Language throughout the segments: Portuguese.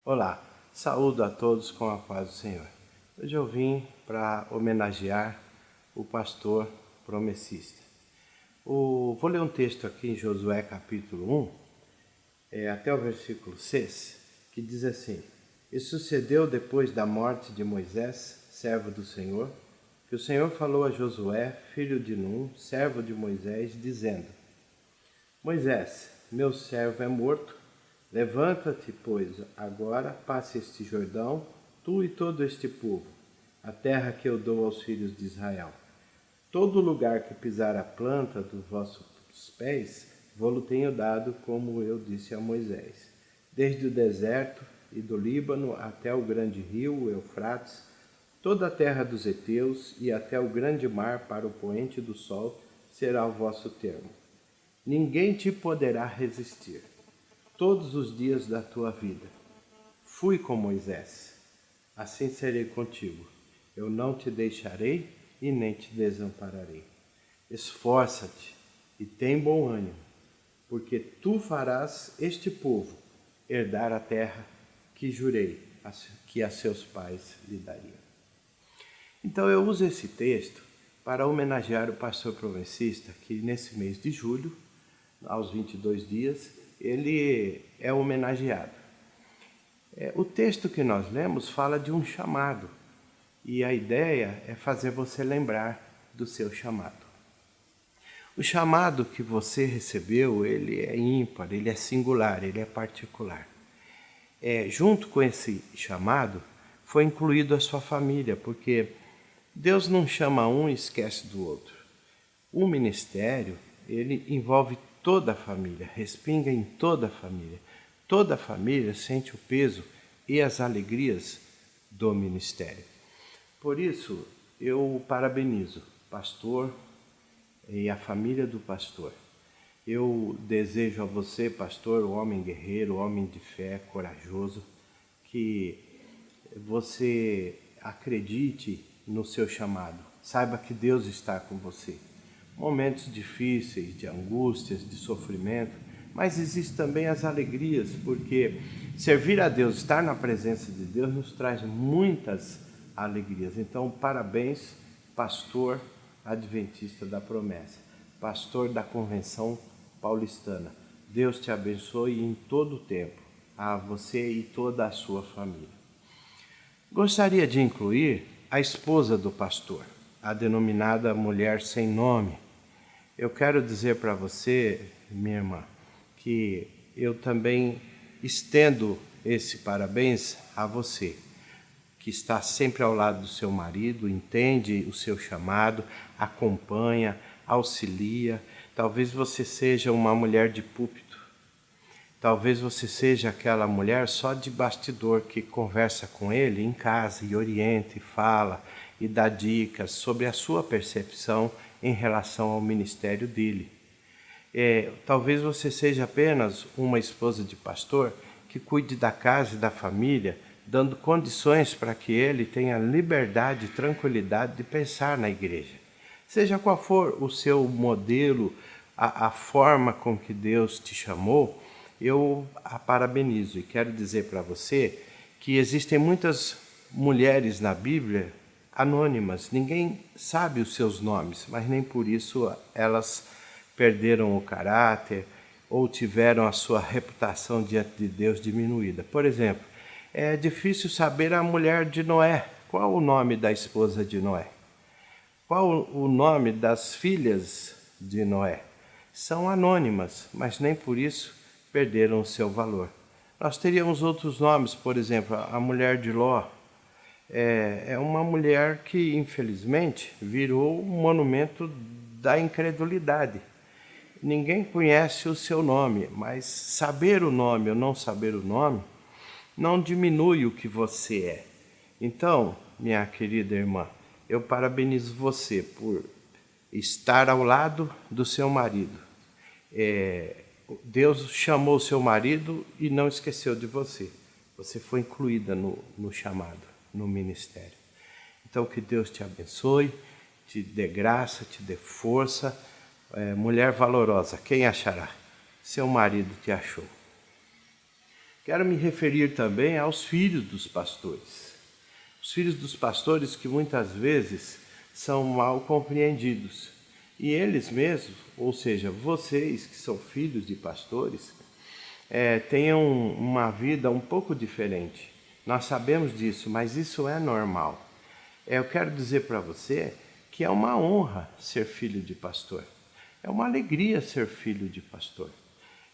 Olá, saúdo a todos com a paz do Senhor. Hoje eu vim para homenagear o pastor promessista. Vou ler um texto aqui em Josué capítulo 1, até o versículo 6, que diz assim: E sucedeu depois da morte de Moisés, servo do Senhor, que o Senhor falou a Josué, filho de Num, servo de Moisés, dizendo: Moisés, meu servo é morto. Levanta-te, pois, agora, passe este Jordão, tu e todo este povo, a terra que eu dou aos filhos de Israel. Todo lugar que pisar a planta dos vossos pés, vou-lo tenho dado, como eu disse a Moisés. Desde o deserto e do Líbano até o grande rio, o Eufrates, toda a terra dos heteus e até o grande mar para o poente do sol será o vosso termo. Ninguém te poderá resistir todos os dias da tua vida. Fui com Moisés, assim serei contigo. Eu não te deixarei e nem te desampararei. Esforça-te e tem bom ânimo, porque tu farás este povo herdar a terra que jurei que a seus pais lhe daria. Então eu uso esse texto para homenagear o pastor promessista, que nesse mês de julho, aos 22 dias, ele é homenageado. O texto que nós lemos fala de um chamado, e a ideia é fazer você lembrar do seu chamado. O chamado que você recebeu, ele é ímpar, ele é singular, ele é particular. Junto com esse chamado, foi incluído a sua família, porque Deus não chama um e esquece do outro. O ministério, ele envolve toda a família, respinga em toda a família. Toda a família sente o peso e as alegrias do ministério. Por isso, eu parabenizo o pastor e a família do pastor. Eu desejo a você, pastor, homem guerreiro, homem de fé, corajoso, que você acredite no seu chamado. Saiba que Deus está com você. Momentos difíceis, de angústias, de sofrimento, mas existem também as alegrias, porque servir a Deus, estar na presença de Deus, nos traz muitas alegrias. Então, parabéns, pastor adventista da promessa, pastor da Convenção Paulistana. Deus te abençoe em todo o tempo, a você e toda a sua família. Gostaria de incluir a esposa do pastor, a denominada mulher sem nome. Eu quero dizer para você, minha irmã, que eu também estendo esse parabéns a você, que está sempre ao lado do seu marido, entende o seu chamado, acompanha, auxilia. Talvez você seja uma mulher de púlpito, talvez você seja aquela mulher só de bastidor que conversa com ele em casa e orienta e fala e dá dicas sobre a sua percepção em relação ao ministério dele. Talvez você seja apenas uma esposa de pastor que cuide da casa e da família, dando condições para que ele tenha liberdade e tranquilidade de pensar na igreja. Seja qual for o seu modelo, a forma com que Deus te chamou, eu a parabenizo e quero dizer para você que existem muitas mulheres na Bíblia anônimas, ninguém sabe os seus nomes, mas nem por isso elas perderam o caráter ou tiveram a sua reputação diante de Deus diminuída. Por exemplo, é difícil saber a mulher de Noé. Qual o nome da esposa de Noé? Qual o nome das filhas de Noé? São anônimas, mas nem por isso perderam o seu valor. Nós teríamos outros nomes, por exemplo, a mulher de Ló. É uma mulher que, infelizmente, virou um monumento da incredulidade. Ninguém conhece o seu nome, mas saber o nome ou não saber o nome não diminui o que você é. Então, minha querida irmã, eu parabenizo você por estar ao lado do seu marido. Deus chamou seu marido e não esqueceu de você. Você foi incluída no chamado, no ministério. Então, que Deus te abençoe, te dê graça, te dê força. Mulher valorosa, quem achará? Seu marido te achou. Quero me referir também aos filhos dos pastores. Os filhos dos pastores que muitas vezes são mal compreendidos. E eles mesmos, ou seja, vocês que são filhos de pastores, tenham uma vida um pouco diferente. Nós sabemos disso, mas isso é normal. Eu quero dizer para você que é uma honra ser filho de pastor. É uma alegria ser filho de pastor.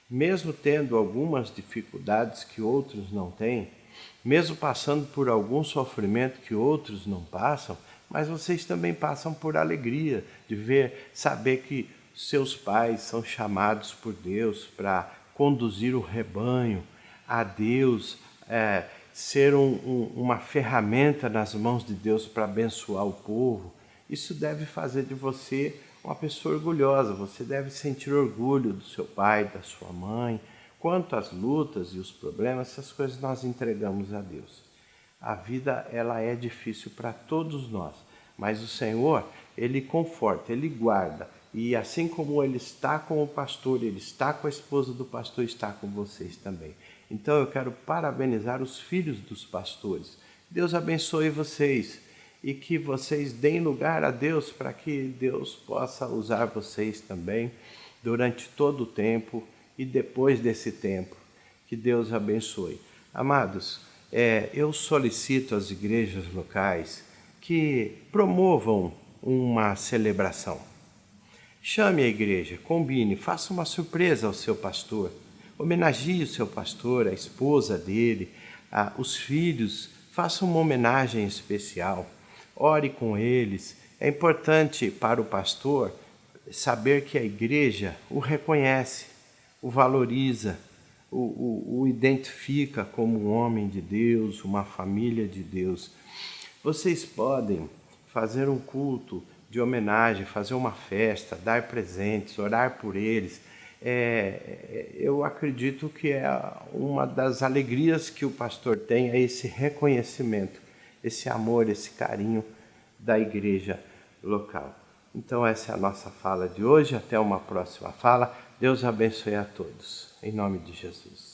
Mesmo tendo algumas dificuldades que outros não têm, mesmo passando por algum sofrimento que outros não passam, mas vocês também passam por alegria de saber que seus pais são chamados por Deus para conduzir o rebanho a Deus, ser uma ferramenta nas mãos de Deus para abençoar o povo. Isso deve fazer de você uma pessoa orgulhosa. Você deve sentir orgulho do seu pai, da sua mãe. Quanto às lutas e os problemas, essas coisas nós entregamos a Deus. A vida, ela é difícil para todos nós, mas o Senhor, Ele conforta, Ele guarda. E assim como Ele está com o pastor, Ele está com a esposa do pastor, está com vocês também. Então eu quero parabenizar os filhos dos pastores. Deus abençoe vocês e que vocês deem lugar a Deus para que Deus possa usar vocês também durante todo o tempo e depois desse tempo. Que Deus abençoe. Amados, eu solicito às igrejas locais que promovam uma celebração. Chame a igreja, combine, faça uma surpresa ao seu pastor, homenageie o seu pastor, a esposa dele, os filhos, faça uma homenagem especial, ore com eles. É importante para o pastor saber que a igreja o reconhece, o valoriza, o identifica como um homem de Deus, uma família de Deus. Vocês podem fazer um culto de homenagem, fazer uma festa, dar presentes, orar por eles. Eu acredito que é uma das alegrias que o pastor tem, é esse reconhecimento, esse amor, esse carinho da igreja local. Então essa é a nossa fala de hoje, até uma próxima fala. Deus abençoe a todos, em nome de Jesus.